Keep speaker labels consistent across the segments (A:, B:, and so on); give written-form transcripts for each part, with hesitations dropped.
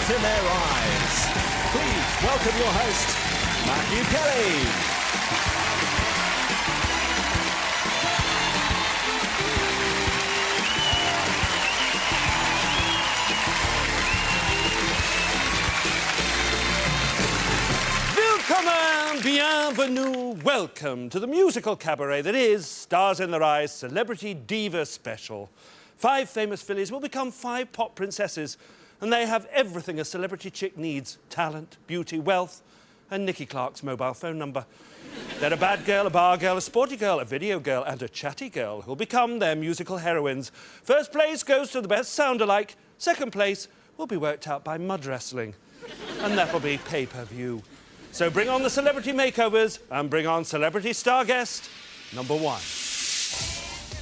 A: stars in their eyes. Please welcome your host, Matthew Kelly. Willkommen, bienvenue, welcome to the musical cabaret that is Stars in Their Eyes Celebrity Divas Special. 5 famous fillies will become 5 pop princesses, and they have everything a celebrity chick needs: talent, beauty, wealth, and Nicky Clark's mobile phone number. They're a bad girl, a bar girl, a sporty girl, a video girl, and a chatty girl who'll become their musical heroines. First place goes to the best sound-alike. Second place will be worked out by mud wrestling. And that'll be pay-per-view. So bring on the celebrity makeovers and bring on celebrity star guest number 1.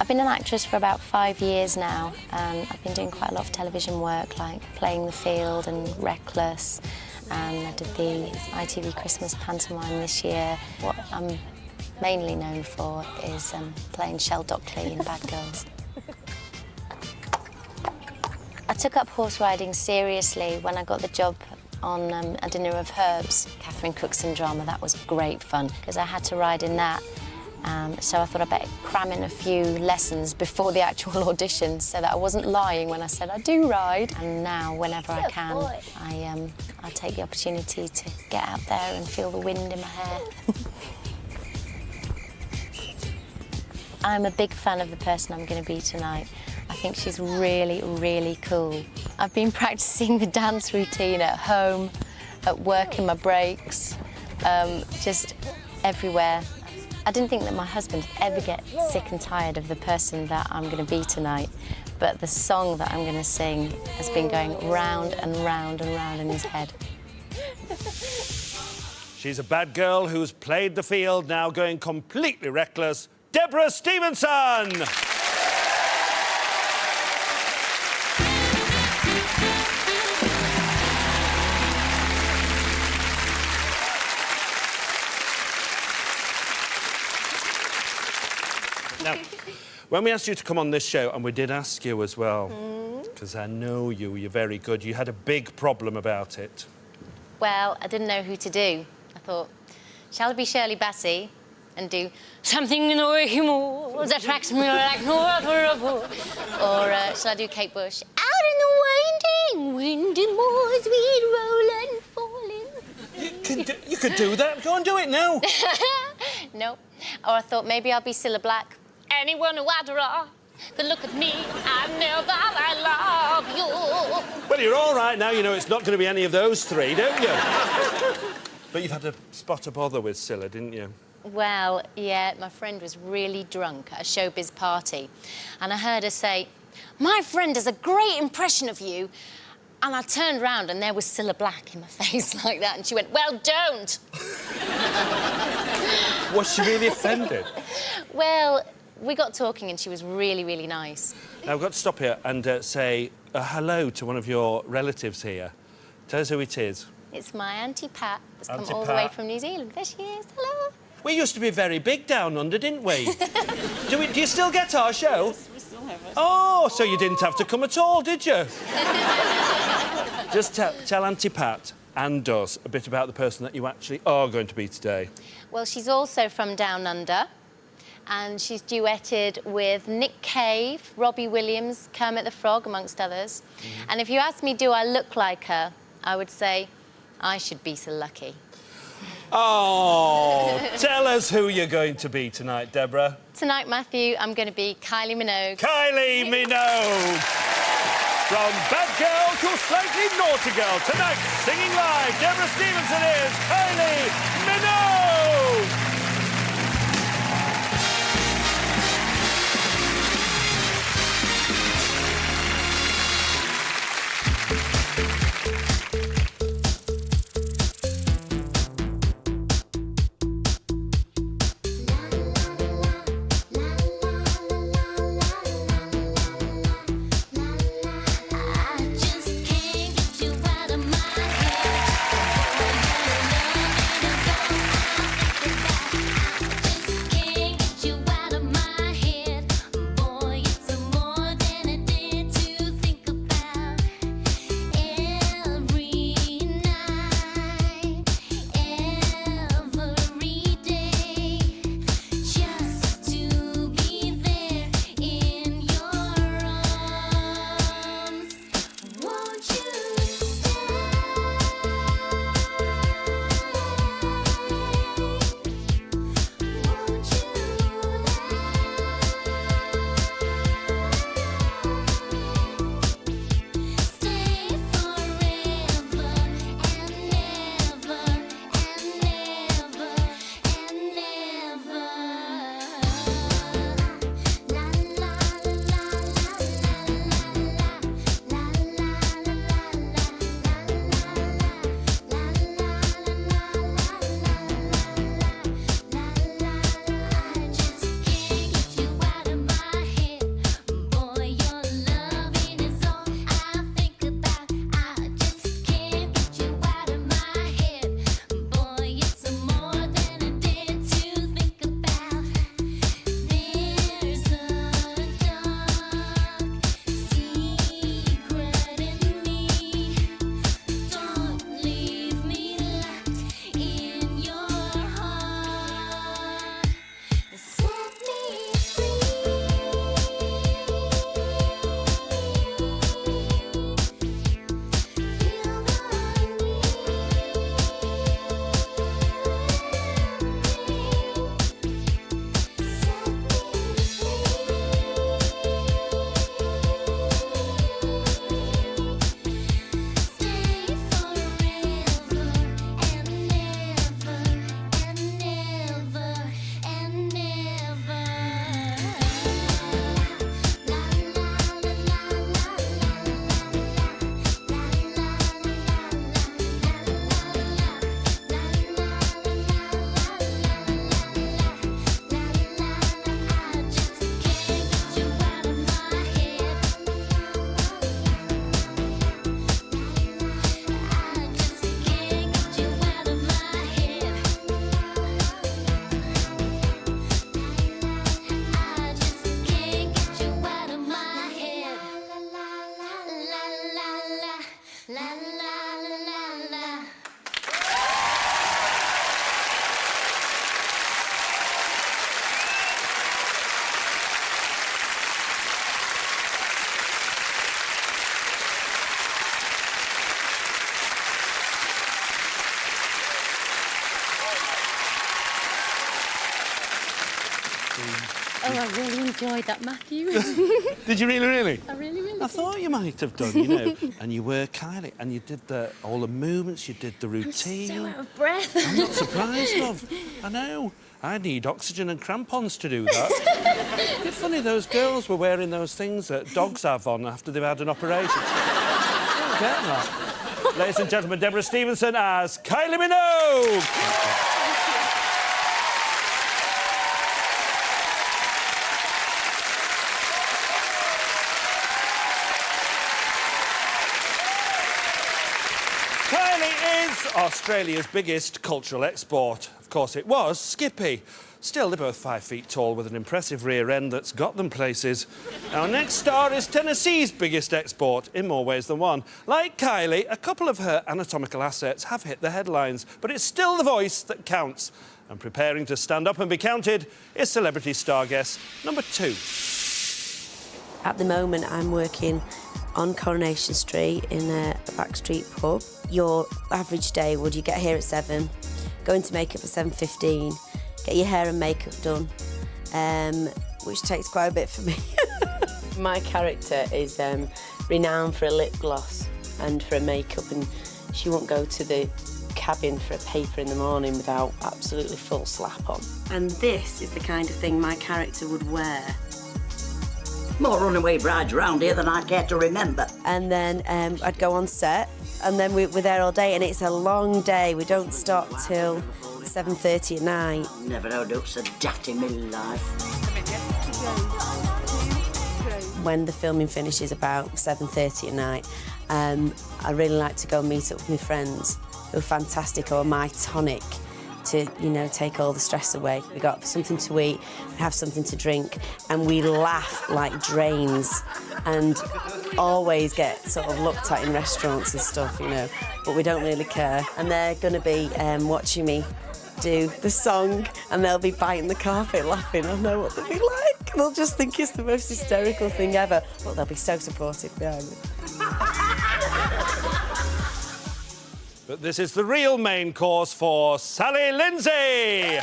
B: I've been an actress for about 5 years now, and I've been doing quite a lot of television work, like Playing the Field and Reckless, and I did the ITV Christmas pantomime this year. What I'm mainly known for is playing Shell Dockley in Bad Girls. I took up horse riding seriously when I got the job on A Dinner of Herbs, Catherine Cookson drama. That was great fun, because I had to ride in that. So I thought I'd better cram in a few lessons before the actual audition so that I wasn't lying when I said I do ride. And now, whenever I can, I take the opportunity to get out there and feel the wind in my hair. I'm a big fan of the person I'm going to be tonight. I think she's really, really cool. I've been practicing the dance routine at home, at work in my breaks, just everywhere. I didn't think that my husband would ever get sick and tired of the person that I'm going to be tonight, but the song that I'm going to sing has been going round and round and round in his head.
A: She's a bad girl who's played the field, now going completely reckless. Deborah Stevenson! Now, when we asked you to come on this show, and we did ask you as well, because I know you're very good, you had a big problem about it.
B: Well, I didn't know who to do. I thought, shall I be Shirley Bassey and do something in the way he moves that attracts me like no other of all? Or shall I do Kate Bush? Out in the winding, windy moors we'd roll and fall in.
A: You could do that. Go and do it now.
B: No. Or I thought maybe I'll be Cilla Black. Anyone who I draw could look at me and know that I love you.
A: Well, you're all right now. You know it's not going to be any of those 3, don't you? But you've had a spot of bother with Cilla, didn't you?
B: Well, yeah, my friend was really drunk at a showbiz party, and I heard her say, "My friend does a great impression of you." And I turned round and there was Cilla Black in my face like that, and she went, "Well, don't."
A: Was she really offended?
B: Well, we got talking and she was really, really nice.
A: Now, I've got to stop here and say hello to one of your relatives here. Tell us who it is.
B: It's my Auntie Pat, that's come
A: Auntie
B: all the way
A: Pat.
B: from New Zealand. There she is. Hello.
A: We used to be very big down under, didn't we? Do you still get our show?
C: Yes, we still have it.
A: Oh, so you didn't have to come at all, did you? Just tell Auntie Pat and us a bit about the person that you actually are going to be today.
B: Well, she's also from Down Under, and she's duetted with Nick Cave, Robbie Williams, Kermit the Frog, amongst others. And if you ask me, do I look like her, I would say I should be so lucky.
A: Oh, tell us who you're going to be tonight, Deborah.
B: Tonight, Matthew, I'm going to be Kylie Minogue.
A: Kylie Minogue! From bad girl to slightly naughty girl, tonight, singing live, Deborah Stevenson is Kylie Minogue!
D: I just can't get you out of my head.
B: Oh, I really enjoyed that, Matthew.
A: Did you really?
B: I really
A: I thought you might have done, you know. And you were Kylie, and you did all the movements, you did the routine.
B: I'm so out of breath.
A: I'm not surprised, love. I know. I need oxygen and crampons to do that. It's funny, those girls were wearing those things that dogs have on after they've had an operation. I don't get that. Ladies and gentlemen, Deborah Stevenson as Kylie Minogue. Kylie is Australia's biggest cultural export. Of course, it was Skippy. Still, they're both 5 feet tall with an impressive rear end that's got them places. Our next star is Tennessee's biggest export, in more ways than one. Like Kylie, a couple of her anatomical assets have hit the headlines, but it's still the voice that counts. And preparing to stand up and be counted is celebrity star guest number 2.
C: At the moment, I'm working on Coronation Street in a backstreet pub. Your average day would you get here at 7, go into makeup at 7:15, get your hair and makeup done, which takes quite a bit for me. My character is renowned for a lip gloss and for a makeup, and she won't go to the cabin for a paper in the morning without absolutely full slap on. And this is the kind of thing my character would wear.
D: More runaway brides around here than I care to remember.
C: And then I'd go on set, and then we're there all day, and it's a long day. We don't stop till 7:30 at night.
D: Never had it so daft in my life.
C: When the filming finishes about 7:30 at night, I really like to go meet up with my friends who are fantastic, or my tonic, to, you know, take all the stress away. We got something to eat, we have something to drink, and we laugh like drains, and always get sort of looked at in restaurants and stuff, you know, but we don't really care. And they're going to be watching me do the song, and they'll be biting the carpet laughing. I know what they'll be like. They'll just think it's the most hysterical thing ever, but they'll be so supportive behind me.
A: But this is the real main course for Sally Lindsay.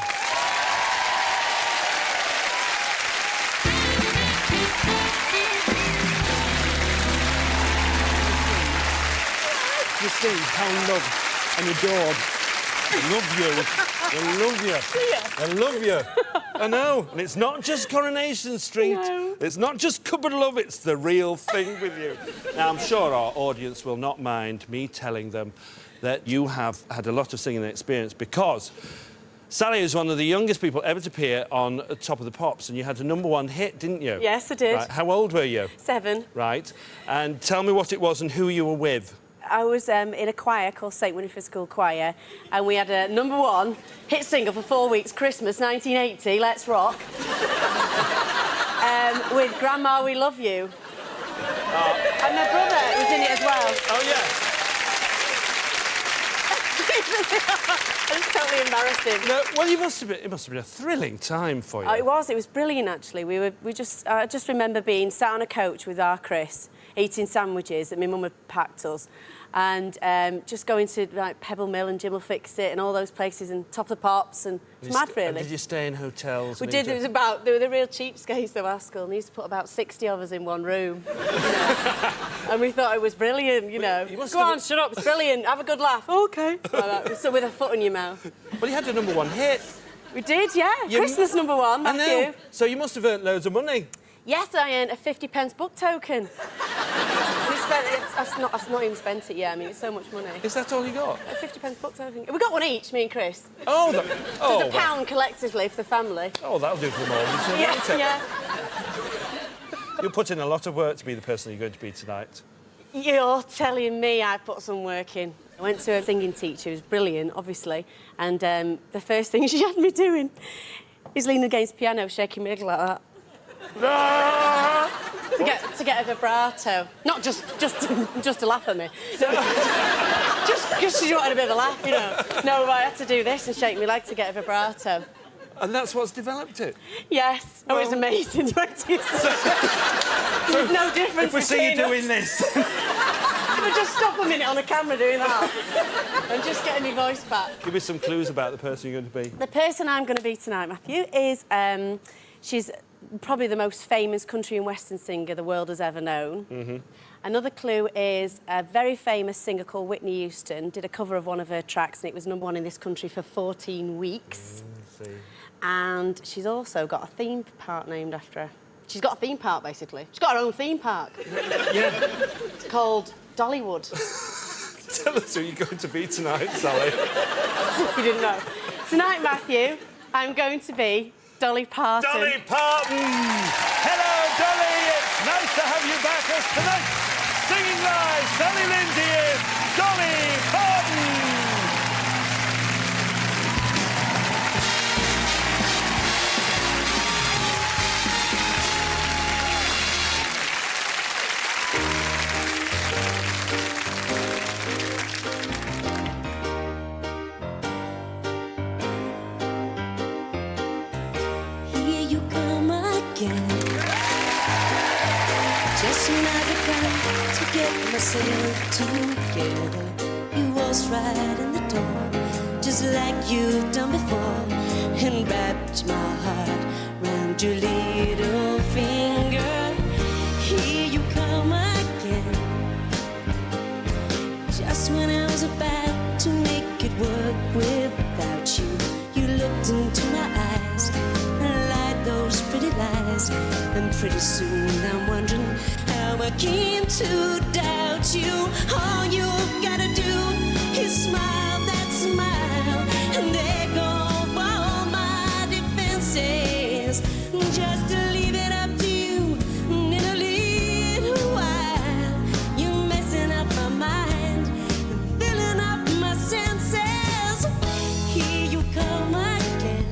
A: You see how loved and adored. I love you. I love you. I love you. I know. And it's not just Coronation Street.
C: No.
A: It's not just cupboard love. It's the real thing with you. Now, I'm sure our audience will not mind me telling them that you have had a lot of singing experience, because Sally is one of the youngest people ever to appear on Top of the Pops, and you had a #1 hit, didn't you?
E: Yes, I did.
A: Right. How old were you?
E: 7.
A: Right. And tell me what it was and who you were with.
E: I was in a choir called St Winifred's School Choir, and we had a #1 hit single for 4 weeks, Christmas 1980, Let's Rock, with Grandma We Love You. And my brother was in it as well.
A: Oh, yeah.
E: I was totally embarrassed him.
A: No, well, it must have been a thrilling time for you.
E: Oh, it was brilliant, actually. I just remember being sat on a coach with our Chris, eating sandwiches that my mum had packed us, and just going to like Pebble Mill and Jim will Fix It and all those places, and Top of the Pops, and it's mad, really.
A: Did you stay in hotels?
E: We did. They were the real cheapskates of our school, and they used to put about 60 of us in one room. You know? And we thought it was brilliant, you know. Go on, shut up, it's brilliant, have a good laugh. OK. Like that. So with a foot in your mouth.
A: Well, you had a #1 hit.
E: We did, yeah. Christmas #1,
A: I know.
E: Matthew.
A: So you must have earned loads of money.
E: Yes, I earned a 50p book token. I've not even spent it yet. I mean, it's so much money.
A: Is that all you got?
E: A 50p book token. We got one each, me and Chris.
A: Oh,
E: So it's a £1 collectively for the family.
A: Oh, that'll do for the morning,
E: Yeah,
A: won't it?
E: yeah.
A: You put in a lot of work to be the person you're going to be tonight.
E: You're telling me I put some work in. I went to a singing teacher who was brilliant, obviously, and the first thing she had me doing is leaning against the piano, shaking my leg like that. to get a vibrato. Not just to laugh at me. Just because she wanted a bit of a laugh, you know. No, I had to do this and shake my leg to get a vibrato.
A: And that's what's developed it?
E: Yes. Well, it was amazing. There's no difference.
A: If we see you doing this.
E: But just stop a minute on the camera doing that and just getting my voice back.
A: Give me some clues about the person you're going to be.
E: The person I'm going to be tonight, Matthew, is She's probably the most famous country and western singer the world has ever known. Another clue is a very famous singer called Whitney Houston did a cover of one of her tracks and it was #1 in this country for 14 weeks. And she's also got a theme park named after her. She's got a theme park, basically. She's got her own theme park.
A: Yeah.
E: It's called Dollywood.
A: Tell us who you're going to be tonight, Sally.
E: If you didn't know. Tonight, Matthew, I'm going to be Dolly Parton.
A: Dolly Parton! Hello, Dolly! It's nice to have you back as tonight. Singing live, Sally Lindsay is Dolly Parton!
F: Here you come again. Just when I began to get myself together, you waltzed right in the door, just like you've done before, and wrapped my heart round your little finger. Here you come again. Just when I was about to make it work without you, you looked into my eyes and lied those pretty lies. And pretty soon I'm wondering how I came to doubt you. All you've gotta do is smile that smile, and there go all my defenses. Just to leave it up to you in a little while. You're messing up my mind, filling up my senses. Here you come again,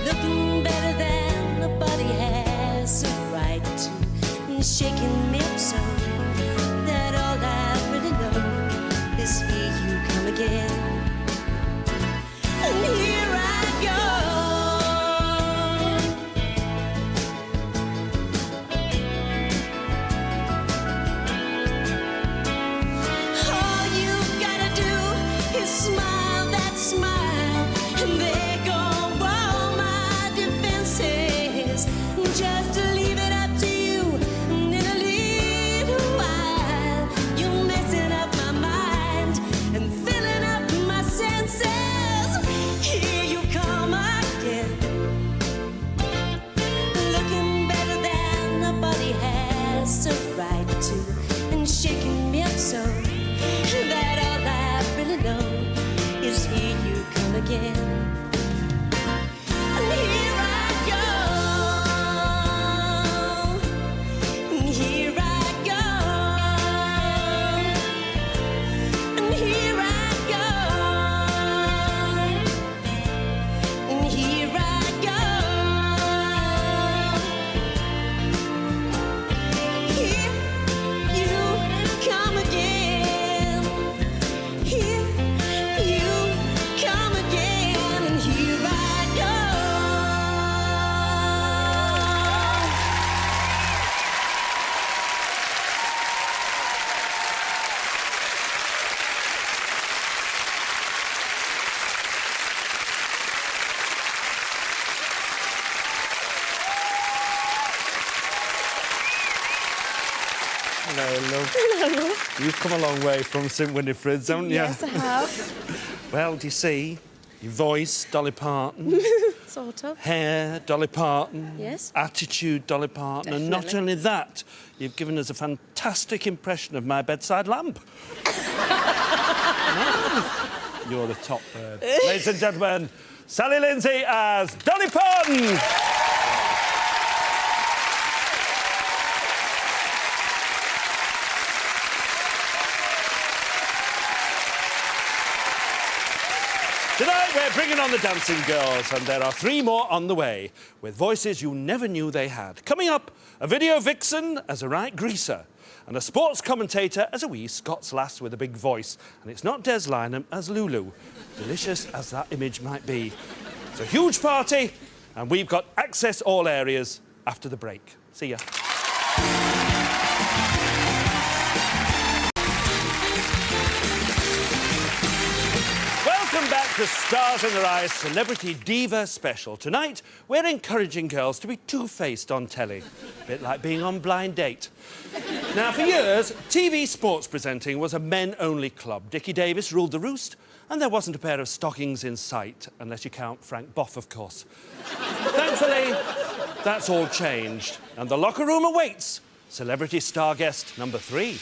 F: looking better than nobody has a right to, and shaking me up so that all I really know is here you come again. And here I go. All you've gotta do is smile that smile, and there go all my defenses. Just to leave it up to you in a little while. You're messing up my mind and filling up my senses. Here you come again, looking better than nobody has a right to, and shaking me up so that all I really know is here you come again. And here I go, and here I go, and here I go, and here I go. Here you come again. Here you come again, and here I go.
A: Hello, love. You've come a long way from St Winifred's, haven't you?
E: Yes, I have.
A: Well, do you see? Your voice, Dolly Parton.
E: Sort of.
A: Hair, Dolly Parton.
E: Yes.
A: Attitude, Dolly Parton. And not
E: Definitely.
A: only that, you've given us a fantastic impression of my bedside lamp. You're the top bird. Ladies and gentlemen, Sally Lindsay as Dolly Parton. Tonight we're bringing on the dancing girls, and there are 3 more on the way, with voices you never knew they had. Coming up, a video vixen as a right greaser, and a sports commentator as a wee Scots lass with a big voice. And it's not Des Lynam as Lulu, delicious as that image might be. It's a huge party, and we've got access all areas after the break. See ya. Welcome back to Stars in Their Eyes Celebrity Diva Special. Tonight, we're encouraging girls to be two-faced on telly. A bit like being on Blind Date. Now, for years, TV sports presenting was a men-only club. Dickie Davis ruled the roost, and there wasn't a pair of stockings in sight, unless you count Frank Boff, of course. Thankfully, that's all changed, and the locker room awaits celebrity star guest number 3.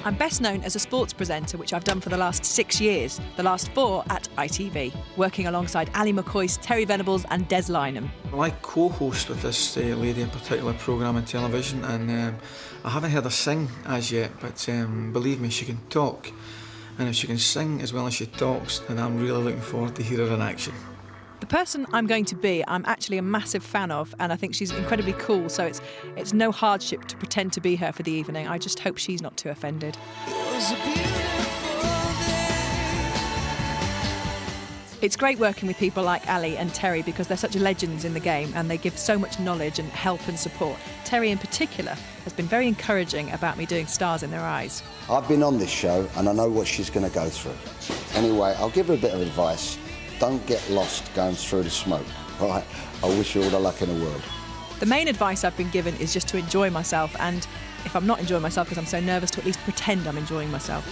G: I'm best known as a sports presenter, which I've done for the last 6 years, the last 4 at ITV, working alongside Ali McCoy's, Terry Venables and Des Lynam.
H: Well, I co-host with this lady in particular programme on television, and I haven't heard her sing as yet, but believe me, she can talk. And if she can sing as well as she talks, then I'm really looking forward to hear her in action.
G: The person I'm going to be, I'm actually a massive fan of, and I think she's incredibly cool, so it's no hardship to pretend to be her for the evening. I just hope she's not too offended. It's great working with people like Ali and Terry because they're such legends in the game and they give so much knowledge and help and support. Terry in particular has been very encouraging about me doing Stars in Their Eyes.
I: I've been on this show and I know what she's going to go through. Anyway, I'll give her a bit of advice. Don't get lost going through the smoke, right? I wish you all the luck in the world.
G: The main advice I've been given is just to enjoy myself, and if I'm not enjoying myself because I'm so nervous, to at least pretend I'm enjoying myself.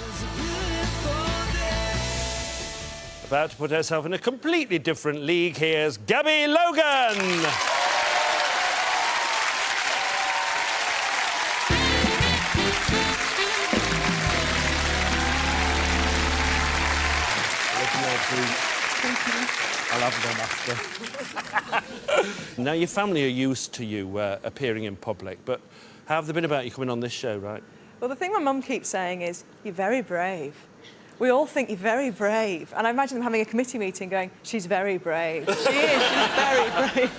A: About to put herself in a completely different league, here's Gabby Logan! I'll have them after. Now, your family are used to you appearing in public, but how have they been about you coming on this show, right?
G: Well, the thing my mum keeps saying is, you're very brave. We all think you're very brave. And I imagine them having a committee meeting going, she's very brave. She is, she's very brave.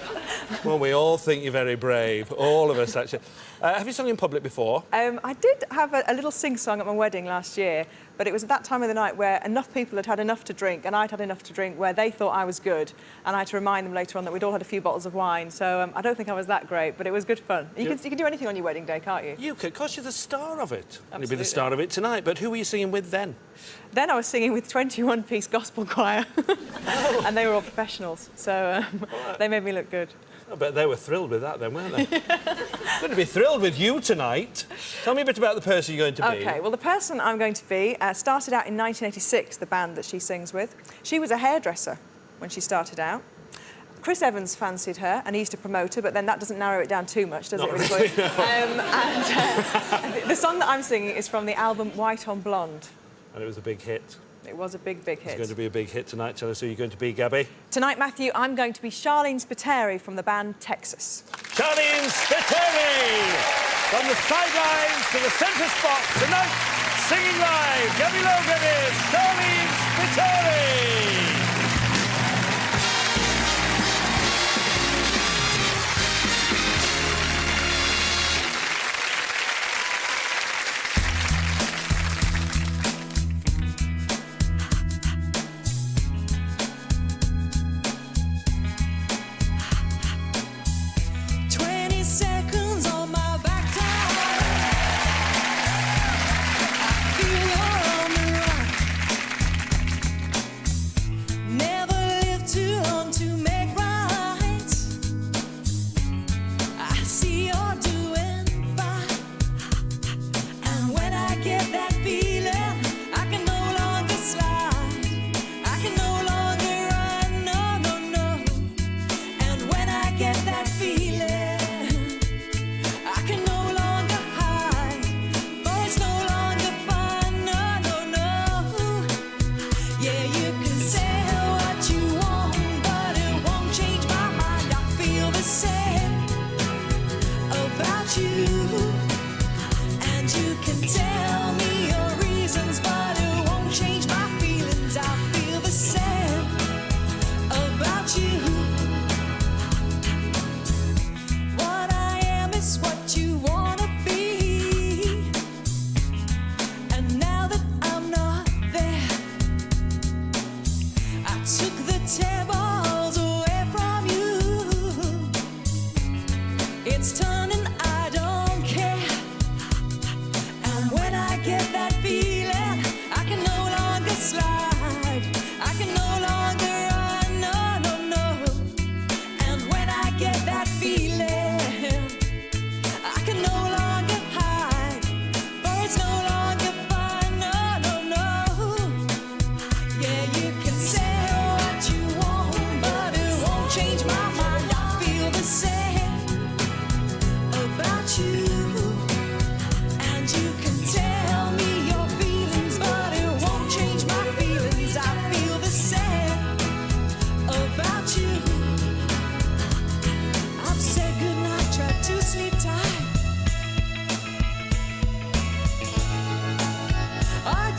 A: Well, we all think you're very brave. All of us, actually. Have you sung in public before?
G: I did have a little sing-song at my wedding last year, but it was at that time of the night where enough people had had enough to drink, and I'd had enough to drink where they thought I was good, and I had to remind them later on that we'd all had a few bottles of wine, so I don't think I was that great, but it was good fun. You can do anything on your wedding day, can't you?
A: You could, because you're the star of it.
G: Absolutely.
A: You'll be the star of it tonight, but who were you singing with then?
G: Then I was singing with 21-piece gospel choir, and they were all professionals, so they made me look good.
A: I bet they were thrilled with that then, weren't they? Going to be thrilled with you tonight. Tell me a bit about the person you're going to be.
G: OK, well, the person I'm going to be started out in 1986, the band that she sings with. She was a hairdresser when she started out. Chris Evans fancied her and he used to promote her, but then that doesn't narrow it down too much, does it? Really? And the song that I'm singing is from the album White on Blonde. And
A: it was a big hit.
G: It was a big, big hit.
A: It's going to be a big hit tonight. Tell us who you're going to be, Gabby.
G: Tonight, Matthew, I'm going to be Charlene Spiteri from the band Texas.
A: Charlene Spiteri! From the sidelines to the centre spot tonight, singing live, Gabby Logan is Charlene Spiteri!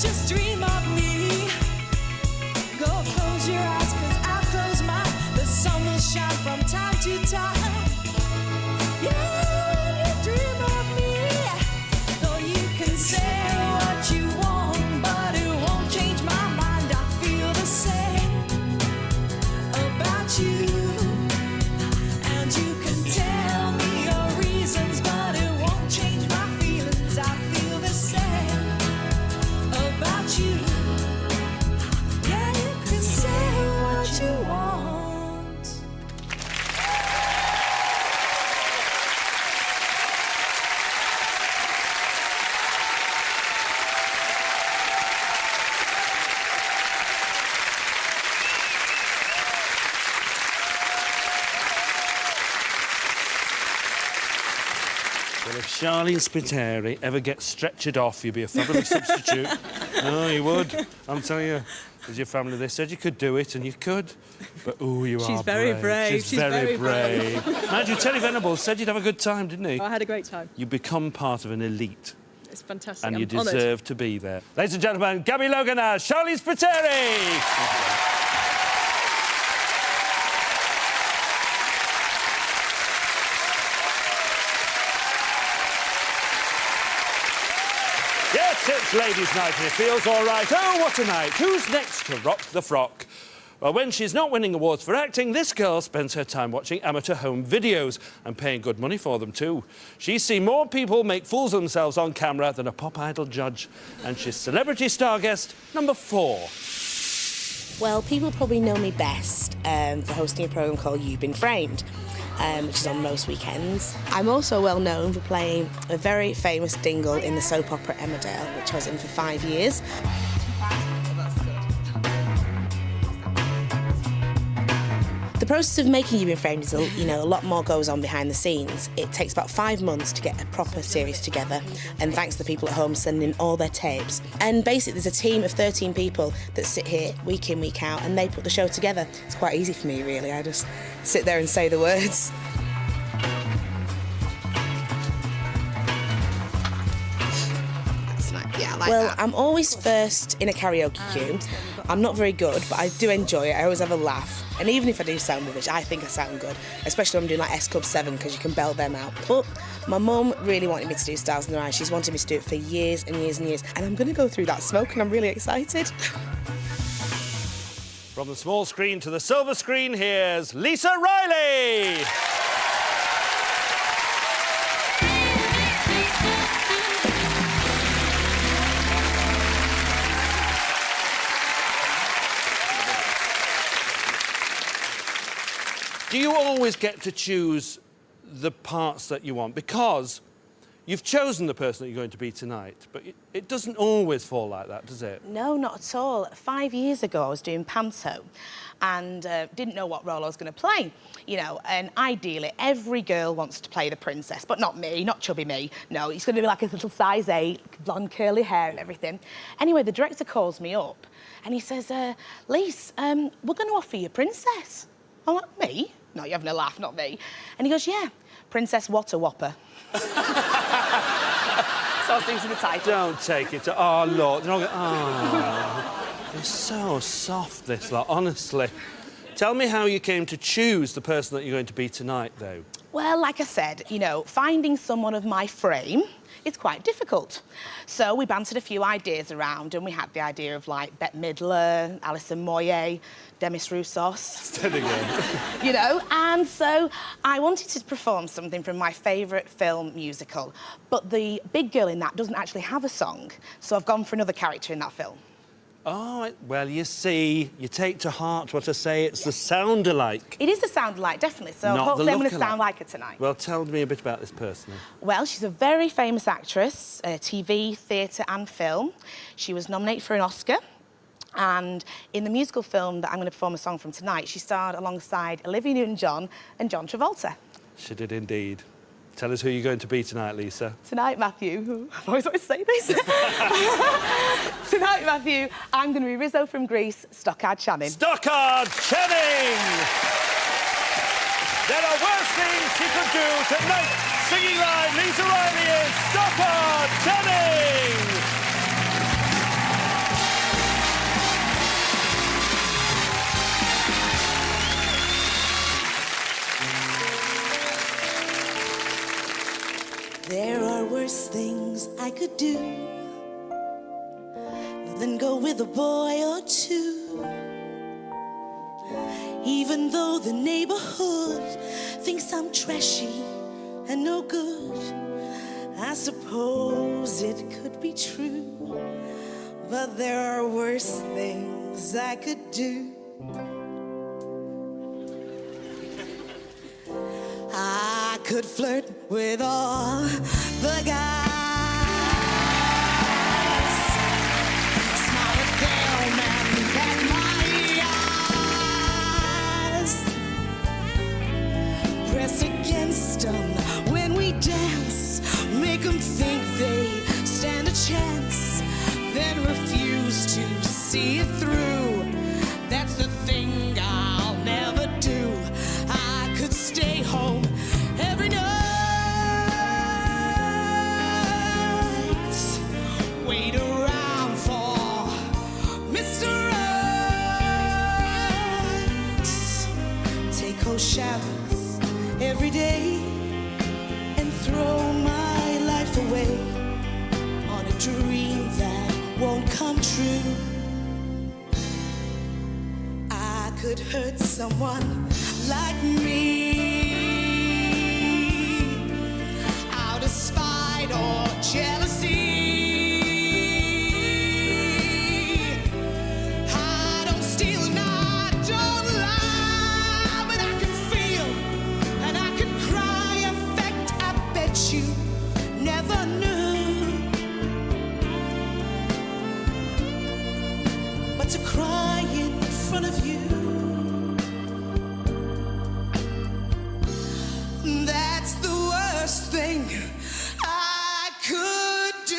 F: just dream of me. Go close your eyes, 'cause I close mine. The sun will shine from time to time. Yeah, you dream of me. Though you can say what you want, but it won't change my mind. I feel the same about you. And you can tell me your reasons, but it won't change my feelings. I feel the same about you. Yeah, you can say what you want.
A: Well, if Charlene Spiteri ever gets stretchered off, you'd be a fabulous substitute. No, you would. I'm telling you. As your family, they said you could do it, and you could. But, ooh, you are
G: She's very brave.
A: She's very brave. Mind you, Terry Venables said you'd have a good time, didn't he?
G: I had a great time.
A: You become part of an elite,
G: It's fantastic.
A: and
G: I'm
A: you
G: honoured.
A: deserve to be there. Ladies and gentlemen, Gabby Logan as Charlene Spiteri! Yes, it's ladies' night and it feels all right. Oh, what a night. Who's next to rock the frock? Well, when she's not winning awards for acting, this girl spends her time watching amateur home videos and paying good money for them too. She's seen more people make fools of themselves on camera than a pop idol judge. And she's celebrity star guest number 4.
J: Well, people probably know me best for hosting a programme called You've Been Framed, which is on most weekends. I'm also well known for playing a very famous dingle in the soap opera Emmerdale, which I was in for 5 years. The process of making You've Been Framed is, a lot more goes on behind the scenes. It takes about 5 months to get a proper series together, and thanks to the people at home sending in all their tapes. And basically, there's a team of 13 people that sit here week in, week out, and they put the show together. It's quite easy for me, really. I just sit there and say the words.
F: Yeah, I like
J: Well,
F: that.
J: I'm always first in a karaoke queue. I'm not very good, but I do enjoy it. I always have a laugh. And even if I do sound rubbish, I think I sound good, especially when I'm doing like S Club 7, because you can belt them out. But my mum really wanted me to do Stars in the Rise. She's wanted me to do it for years and years and years. And I'm going to go through that smoke, and I'm really excited.
A: From the small screen to the silver screen, here's Lisa Riley! Do you always get to choose the parts that you want? Because you've chosen the person that you're going to be tonight, but it doesn't always fall like that, does it?
J: No, not at all. 5 years ago, I was doing panto and didn't know what role I was going to play, and ideally, every girl wants to play the princess, but not me, not chubby me. No, it's going to be like a little size 8, blonde curly hair and everything. Anyway, the director calls me up and he says, Lise, we're going to offer you princess. I'm like, me? No, you're having a laugh, not me. And he goes, yeah, Princess Water Whopper. So I was thinking the title.
A: Don't take it to... Oh, Lord. Oh, it's so soft, this lot, honestly. Tell me how you came to choose the person that you're going to be tonight, though.
J: Well, like I said, finding someone of my frame is quite difficult. So we bantered a few ideas around, and we had the idea of, like, Bette Midler, Alison Moyet, Demis Roussos.
A: There you go.
J: And so I wanted to perform something from my favourite film musical, but the big girl in that doesn't actually have a song, so I've gone for another character in that film.
A: Oh, well, you see, you take to heart what I say. It's the sound-alike.
J: It is the sound-alike, definitely, so
A: Not
J: hopefully
A: the
J: I'm going to
A: look-alike.
J: sound like her tonight.
A: Well, tell me a bit about this person.
J: Well, she's a very famous actress, TV, theatre and film. She was nominated for an Oscar. And in the musical film that I'm going to perform a song from tonight, she starred alongside Olivia Newton-John and John Travolta.
A: She did indeed. Tell us who you're going to be tonight, Lisa.
J: Tonight, Matthew... I've always wanted to say this. Tonight, Matthew, I'm going to be Rizzo from Greece, Stockard Channing.
A: Stockard Channing! There are worse things she could do tonight. Singing live, Lisa Riley is Stockard Channing!
F: I could do than go with a boy or two. Even though the neighborhood thinks I'm trashy and no good, I suppose it could be true, but there are worse things I could do. I could flirt with all the guys, smile at them and at my eyes, press against them when we dance, make them think they stand a chance, then refuse to see it through. That's the thing I'll never do. I could stay home every night, wait around for Mr. Right, take cold showers every day, and throw my life away on a dream that won't come true. I could hurt someone like me out of spite or jealousy. I don't steal and I don't lie, but I can feel and I can cry. Affect, I bet you never knew. But to cry in front of you, that's the worst thing I could do.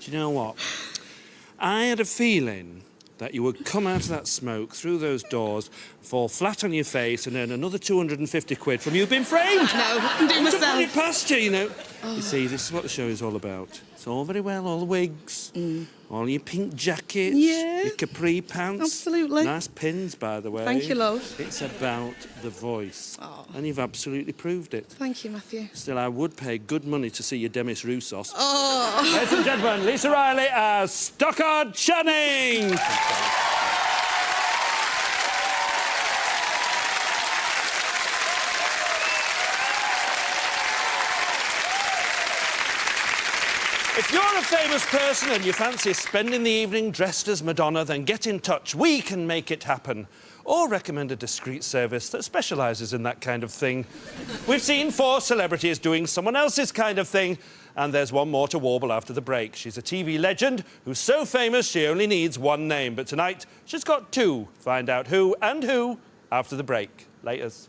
A: Do you know what? I had a feeling that you would come out of that smoke through those doors, fall flat on your face, and earn another 250 quid from you being framed.
J: No, I can do
A: To put
J: myself.
A: it past you, you know. You see, this is what the show is all about. It's all very well, all the wigs, all your pink jackets,
J: Yeah.
A: your capri pants.
J: Absolutely.
A: Nice pins, by the way.
J: Thank you, love.
A: It's about the voice.
J: Oh.
A: And you've absolutely proved it.
J: Thank you, Matthew.
A: Still, I would pay good money to see your Demis Roussos.
J: Oh.
A: Ladies and gentlemen, Lisa Riley as Stockard Channing. If you're a famous person and you fancy spending the evening dressed as Madonna, then get in touch. We can make it happen. Or recommend a discreet service that specialises in that kind of thing. We've seen 4 celebrities doing someone else's kind of thing, and there's one more to warble after the break. She's a TV legend who's so famous she only needs 1 name, but tonight she's got 2. Find out who and who after the break. Laters.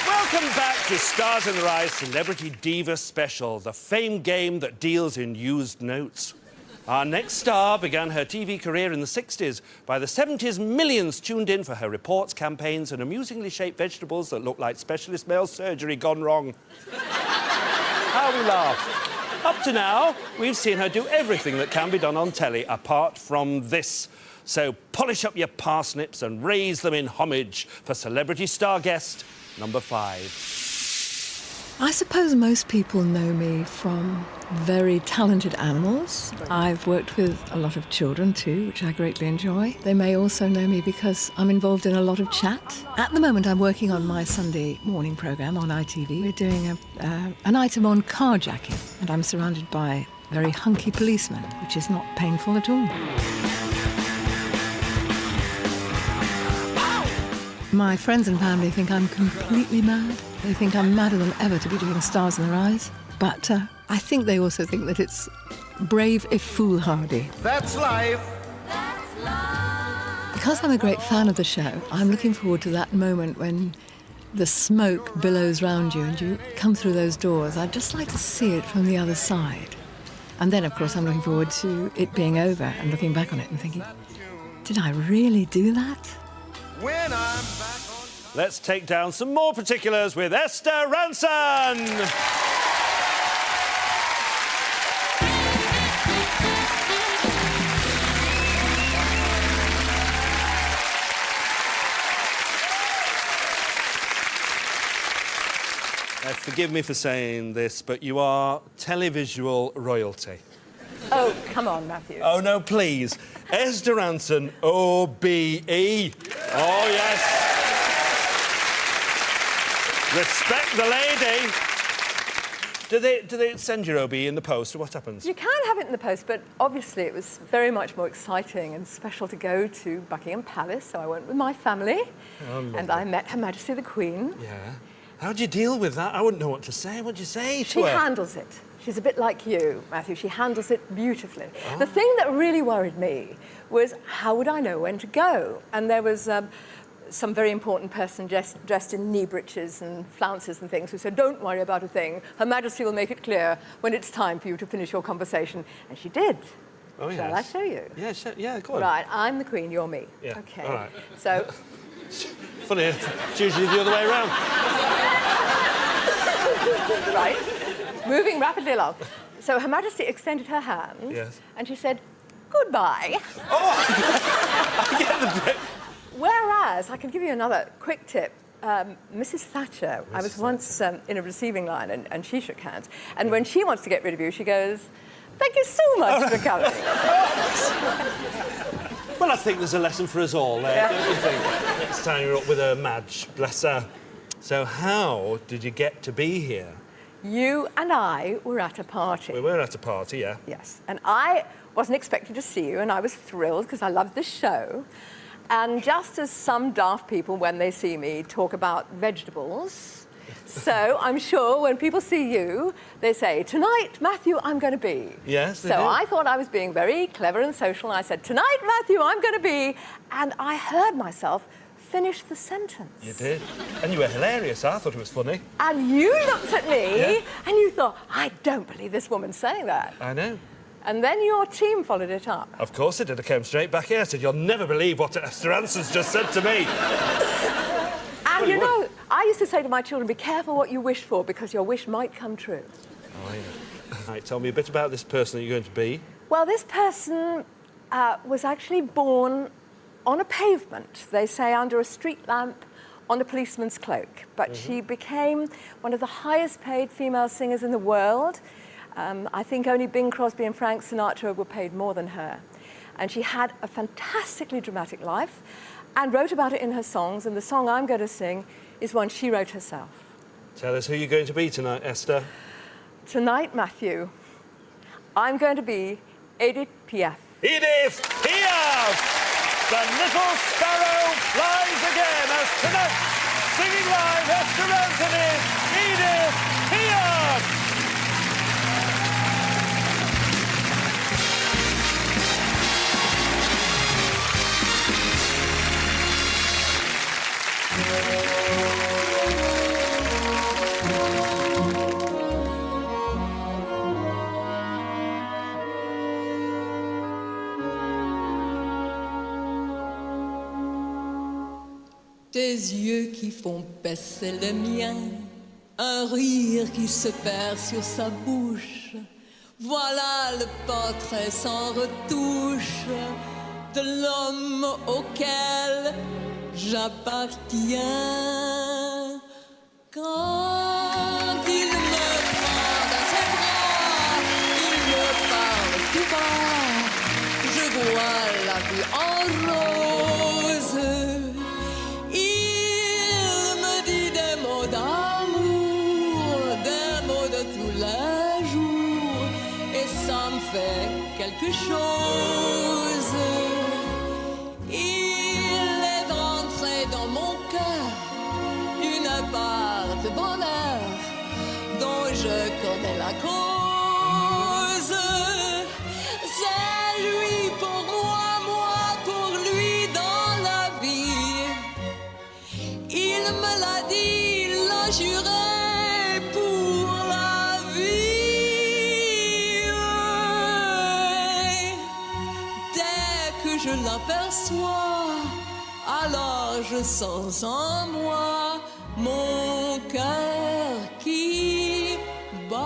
A: Welcome back to Stars in the Rise Celebrity Divas Special, the fame game that deals in used notes. Our next star began her TV career in the 60s. By the 70s, millions tuned in for her reports, campaigns and amusingly shaped vegetables that looked like specialist male surgery gone wrong. How we laugh. Up to now, we've seen her do everything that can be done on telly, apart from this. So polish up your parsnips and raise them in homage for celebrity star guest number 5.
K: I suppose most people know me from very talented animals. I've worked with a lot of children too, which I greatly enjoy. They may also know me because I'm involved in a lot of chat. At the moment, I'm working on my Sunday morning programme on ITV. We're doing an item on carjacking, and I'm surrounded by very hunky policemen, which is not painful at all. My friends and family think I'm completely mad. They think I'm madder than ever to be doing Stars in the Rise. But I think they also think that it's brave if foolhardy.
L: That's life.
K: Because I'm a great fan of the show, I'm looking forward to that moment when the smoke billows round you and you come through those doors. I'd just like to see it from the other side. And then, of course, I'm looking forward to it being over and looking back on it and thinking, did I really do that?
A: When I'm back on... Let's take down some more particulars with Esther Ranson. Forgive me for saying this, but you are televisual royalty.
G: Oh, come on, Matthew.
A: Oh, no, please. Esther Ranson, OBE. Oh, yes. Respect the lady. Do they send your OBE in the post, or what happens?
L: You can have it in the post, but obviously it was very much more exciting and special to go to Buckingham Palace, so I went with my family.
A: Oh, lovely.
L: And I met Her Majesty the Queen.
A: Yeah. How do you deal with that? I wouldn't know what to say. What do you say to her?
L: She handles it. She's a bit like you, Matthew. She handles it beautifully. Oh. The thing that really worried me was how would I know when to go? And there was some very important person dressed in knee breeches and flounces and things who said, don't worry about a thing. Her Majesty will make it clear when it's time for you to finish your conversation. And she did.
A: Oh, yes.
L: Shall I show you?
A: Yeah, go on.
L: Right, I'm the Queen, you're me.
A: Yeah,
L: OK.
A: all right.
L: So...
A: Funny, it's usually the other way around.
L: Right. Moving rapidly along. So Her Majesty extended her hand.
A: Yes.
L: And she said, goodbye.
A: Oh! I get the bit.
L: Whereas, I can give you another quick tip. Mrs. Thatcher, I was once in a receiving line and she shook hands. And when she wants to get rid of you, she goes, thank you so much for coming.
A: Well, I think there's a lesson for us all there, don't you think? Next time you're up with her, Madge, bless her. So how did you get to be here?
L: You and I were at a party.
A: We were at a party, yeah.
L: Yes. And I wasn't expecting to see you, and I was thrilled because I love this show. And just as some daft people, when they see me, talk about vegetables, so I'm sure when people see you, they say, tonight, Matthew, I'm going to be.
A: Yes, they
L: So
A: do.
L: I thought I was being very clever and social, and I said, tonight, Matthew, I'm going to be. And I heard myself finish the sentence.
A: You did. And you were hilarious. I thought it was funny.
L: And you looked at me, and you thought, I don't believe this woman's saying that.
A: I know.
L: And then your team followed it up.
A: Of course it did. I came straight back here. I said, you'll never believe what Esther Ranson's just said to me.
L: And you know, I used to say to my children, be careful what you wish for, because your wish might come true.
A: Oh, yeah. Right, tell me a bit about this person that you're going to be.
L: Well, this person was actually born on a pavement, they say under a street lamp, on a policeman's cloak. But she became one of the highest paid female singers in the world. I think only Bing Crosby and Frank Sinatra were paid more than her. And she had a fantastically dramatic life and wrote about it in her songs. And the song I'm going to sing is one she wrote herself.
A: Tell us who you're going to be tonight, Esther.
L: Tonight, Matthew, I'm going to be Edith Piaf.
A: Edith Piaf! The little sparrow flies again as tonight, singing live, Esther Ranson is Edith Piaf!
M: Tes yeux qui font baisser le mien, un rire qui se perd sur sa bouche. Voilà le portrait sans retouche de l'homme auquel j'appartiens. Quand il me prend dans ses bras, il me parle tout bas, je vois la vie en rose. Il me dit des mots d'amour, des mots de tous les jours, et ça me fait quelque chose. Il est rentré dans mon cœur une part de bonheur dont je connais la cause. C'est lui pour moi, moi pour lui dans la vie. Il me l'a dit, l'a juré pour la vie. Dès que je l'aperçois, alors je sens en moi mon cœur qui bat.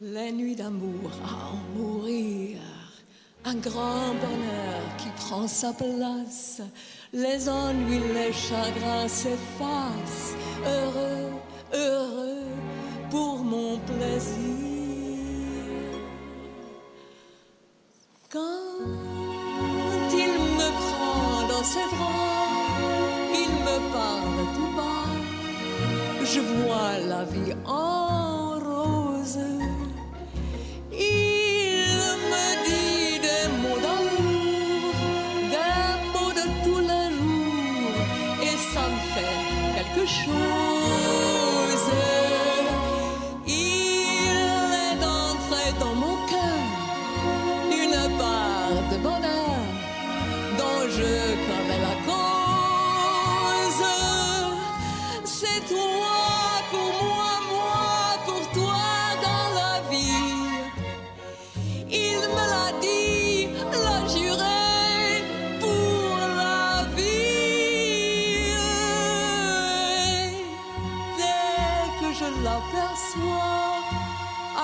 M: Les nuits d'amour à en mourir, un grand bonheur qui prend sa place. Les ennuis, les chagrins s'effacent. Heureux, heureux pour mon plaisir. Quand il me prend dans ses bras, il me parle tout bas. Je vois la vie en rose. Il me dit des mots d'amour, des mots de tous les jours, et ça me fait quelque chose. Il est entré dans mon cœur une part de bonheur dont je connais la cause. C'est toi pour moi, moi pour toi dans la vie. Il me l'a dit, l'a juré pour la vie. Dès que je l'aperçois,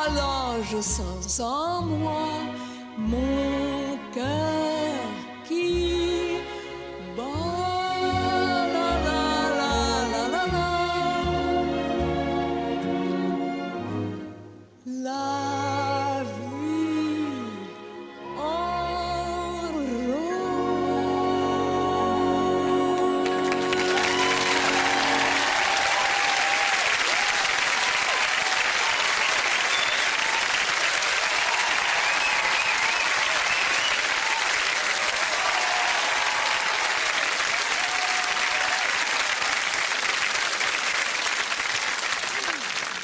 M: alors je sens en moi mon cœur qui bat. La, la, la, la, la, la. La vie en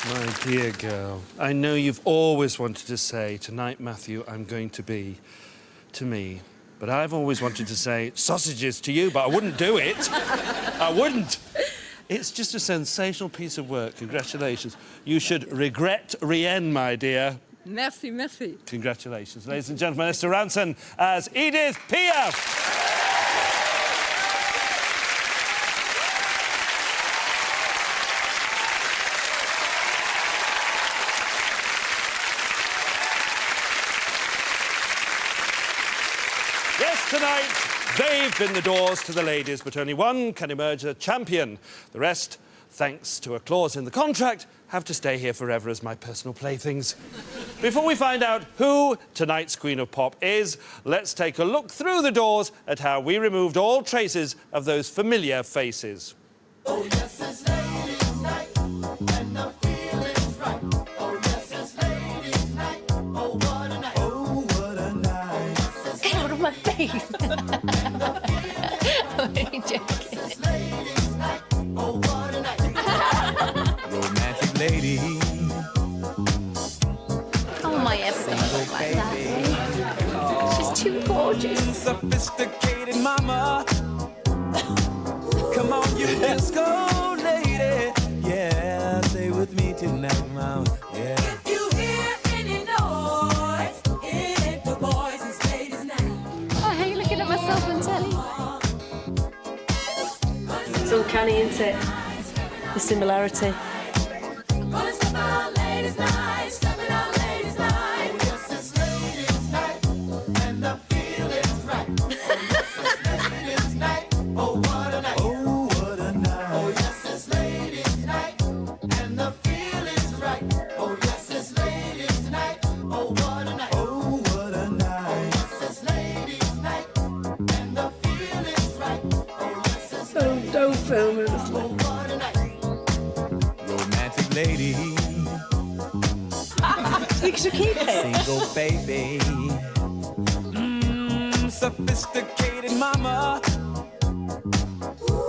A: My dear girl, I know you've always wanted to say, tonight, Matthew, I'm going to be to me. But I've always wanted to say sausages to you, but I wouldn't do it. I wouldn't. It's just a sensational piece of work. Congratulations. You should regret rien, my dear.
L: Merci, merci.
A: Congratulations. Ladies and gentlemen, Esther Ranson as Edith Piaf. Yes, tonight, they've been the doors to the ladies, but only one can emerge a champion. The rest, thanks to a clause in the contract, have to stay here forever as my personal playthings. Before we find out who tonight's Queen of Pop is, let's take a look through the doors at how we removed all traces of those familiar faces.
F: Oh, yes, it's ladies' night, and the feeling's right. Oh, yes, it's ladies' night. Oh, what a night. Oh, what a night.
B: Get out of my face. I'm only joking.
F: Oh, what a night.
N: Romantic lady.
B: How am I ever going to look like that? She's too gorgeous.
N: Sophisticated mama. Come on, you disco lady. Yeah, stay with me tonight, mama. Yeah.
F: If you hear any noise, it ain't the boys, it's ladies' night.
B: Oh, I hate looking at myself on telly.
E: It's uncanny, isn't it? The similarity.
F: Gonna step out ladies' night, stepping out ladies' night. Oh, yes, it's ladies' night, and the feeling's right. Oh, yes, it's ladies' night. Oh, what a night. Oh, what a night. Oh, yes, it's ladies' night, and the feeling's right. Oh, yes, it's ladies' night. Oh, what a night. Oh, what a night. Oh, yes, it's ladies' night, and the feeling's right. Oh, yes, it's
E: Don't film it.
N: Romantic lady.
E: You should keep it.
N: Single baby. Sophisticated mama.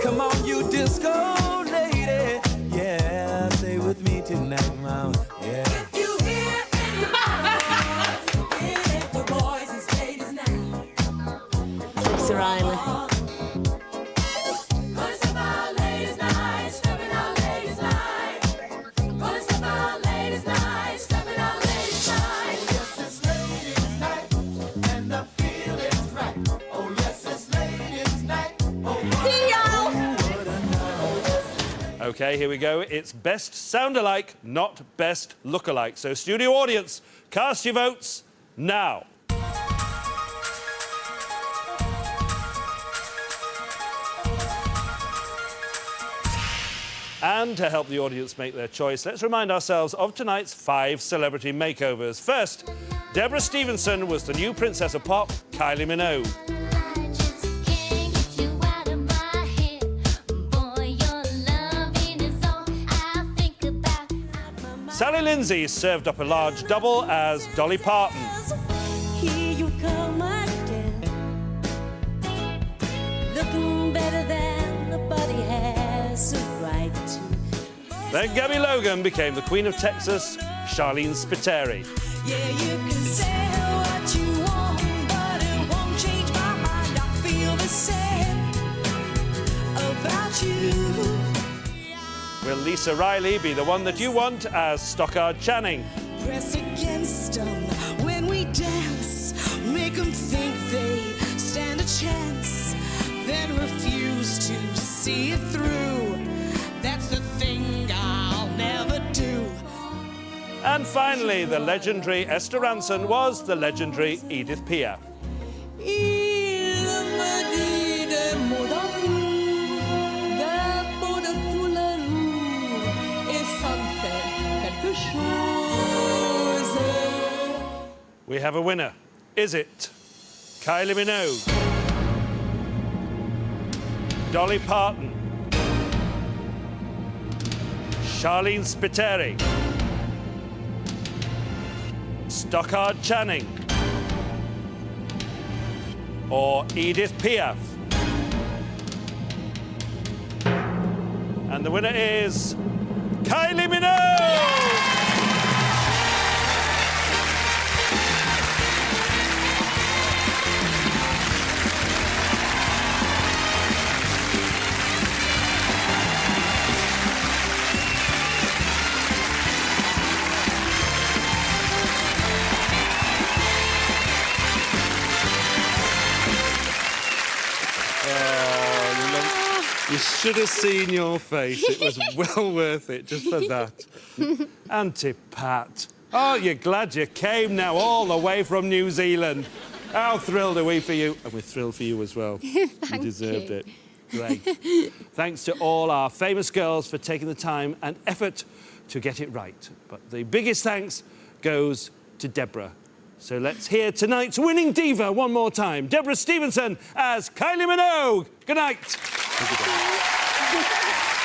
N: Come on, you disco lady. Yeah, stay with me tonight, mama. Yeah.
F: If you hear any noise, it ain't the boys, it's ladies' night.
E: Lisa Riley.
A: OK, here we go. It's best sound-alike, not best look-alike. So, studio audience, cast your votes now. And to help the audience make their choice, let's remind ourselves of tonight's 5 celebrity makeovers. First, Deborah Stevenson was the new Princess of Pop, Kylie Minogue. Sally Lindsay served up a large double as Dolly Parton.
F: Here you come again, looking better than nobody has a right to.
A: Then Gabby Logan became the Queen of Texas, Charlene Spiteri.
F: Yeah, you can say what you want, but it won't change my mind. I feel the same about you.
A: Will Lisa Riley be the one that you want as Stockard Channing?
F: Press against them when we dance, make them think they stand a chance, then refuse to see it through. That's the thing I'll never do.
A: And finally, the legendary Esther Ranson was the legendary Edith Piaf. We have a winner. Is it Kylie Minogue, Dolly Parton, Charlene Spiteri, Stockard Channing, or Edith Piaf? And the winner is Kylie Minogue! You should have seen your face. It was well worth it, just for that. Auntie Pat. Oh, you're glad you came now, all the way from New Zealand. How thrilled are we for you? And we're thrilled for you as well. You deserved it. Great. Thanks to all our famous girls for taking the time and effort to get it right. But the biggest thanks goes to Deborah. So let's hear tonight's winning diva one more time. Deborah Stevenson as Kylie Minogue. Good night. Thank you, Deborah.